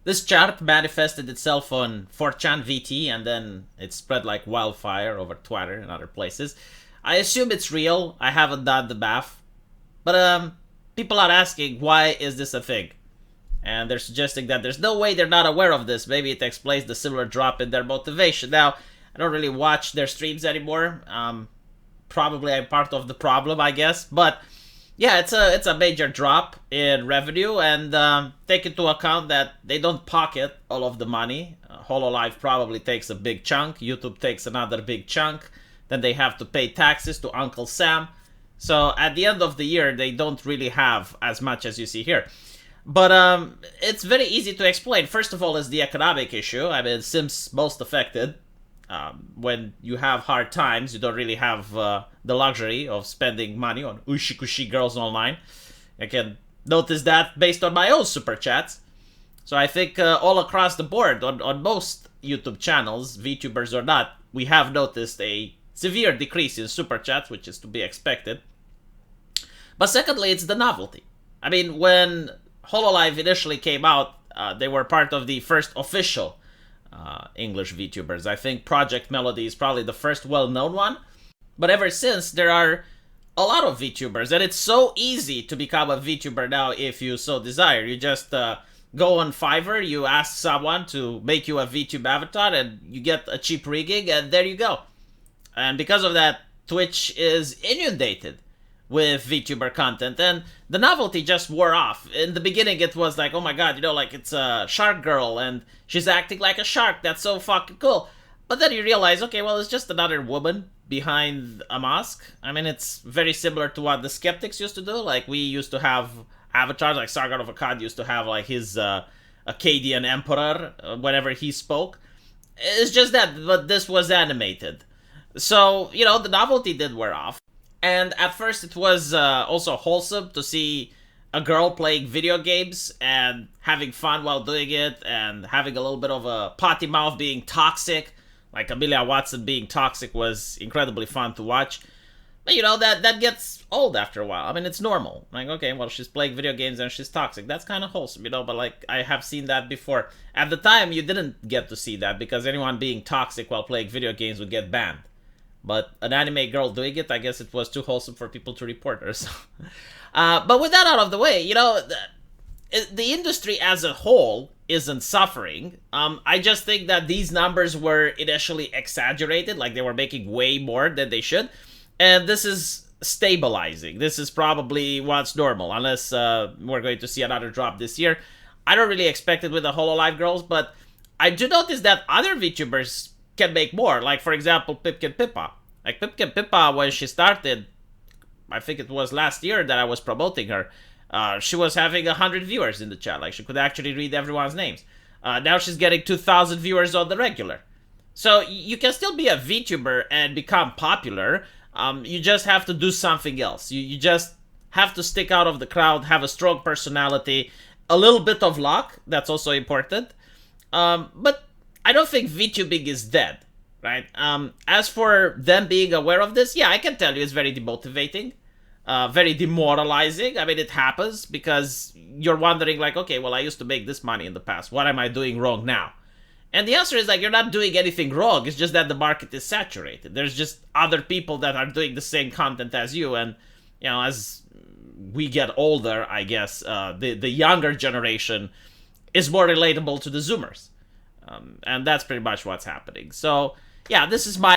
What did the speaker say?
This chart manifested itself on 4chan VT, and then it spread like wildfire over Twitter and other places. I assume it's real. I haven't done the math. But people are asking, why is this a thing? And they're suggesting that there's no way they're not aware of this. Maybe it explains the similar drop in their motivation. Now, I don't really watch their streams anymore. Probably I'm part of the problem, I guess. But yeah, it's a major drop in revenue, and take into account that they don't pocket all of the money. Hololive probably takes a big chunk. YouTube takes another big chunk. Then they have to pay taxes to Uncle Sam. So at the end of the year, they don't really have as much as you see here. But it's very easy to explain. First of all, is the economic issue. I mean, Sims most affected. When you have hard times, you don't really have the luxury of spending money on ushikushi girls online. I can notice that based on my own super chats. So I think all across the board, on most YouTube channels, VTubers or not, we have noticed a severe decrease in super chats, which is to be expected. But secondly, it's the novelty. I mean, when Hololive initially came out, they were part of the first official English VTubers. I think Project Melody is probably the first well-known one. But ever since, there are a lot of VTubers, and it's so easy to become a VTuber now if you so desire. You just go on Fiverr, you ask someone to make you a VTube avatar, and you get a cheap rigging, and there you go. And because of that, Twitch is inundated with VTuber content, and the novelty just wore off. In the beginning, it was like, oh my god, you know, like it's a shark girl, and she's acting like a shark, that's so fucking cool. But then you realize, okay, well, it's just another woman behind a mask. I mean, it's very similar to what the skeptics used to do. Like, we used to have avatars, like Sargon of Akkad used to have, like, his Akkadian emperor whenever he spoke. It's just that, but this was animated. So, you know, the novelty did wear off. And at first it was also wholesome to see a girl playing video games and having fun while doing it, and having a little bit of a potty mouth, being toxic. Like Amelia Watson being toxic was incredibly fun to watch. But, you know, that gets old after a while. I mean, it's normal. Like, okay, well, she's playing video games and she's toxic. That's kind of wholesome, you know, but, like, I have seen that before. At the time, you didn't get to see that, because anyone being toxic while playing video games would get banned. But an anime girl doing it, I guess it was too wholesome for people to report her. So. But with that out of the way, you know, the industry as a whole isn't suffering. I just think that these numbers were initially exaggerated, like they were making way more than they should. And this is stabilizing. This is probably what's normal, unless we're going to see another drop this year. I don't really expect it with the Hololive girls, but I do notice that other VTubers can make more. Like, for example, Pipkin Pippa. Like, Pipkin Pippa, when she started, I think it was last year that I was promoting her, she was having 100 viewers in the chat. Like, she could actually read everyone's names. Now she's getting 2,000 viewers on the regular. So you can still be a VTuber and become popular. You just have to do something else. You just have to stick out of the crowd, have a strong personality, a little bit of luck. That's also important. But I don't think VTubing is dead, right? As for them being aware of this, yeah, I can tell you it's very demotivating, very demoralizing. I mean, it happens because you're wondering, like, okay, well, I used to make this money in the past. What am I doing wrong now? And the answer is, like, you're not doing anything wrong. It's just that the market is saturated. There's just other people that are doing the same content as you. And, you know, as we get older, I guess, the younger generation is more relatable to the Zoomers. And that's pretty much what's happening. So, yeah, this is my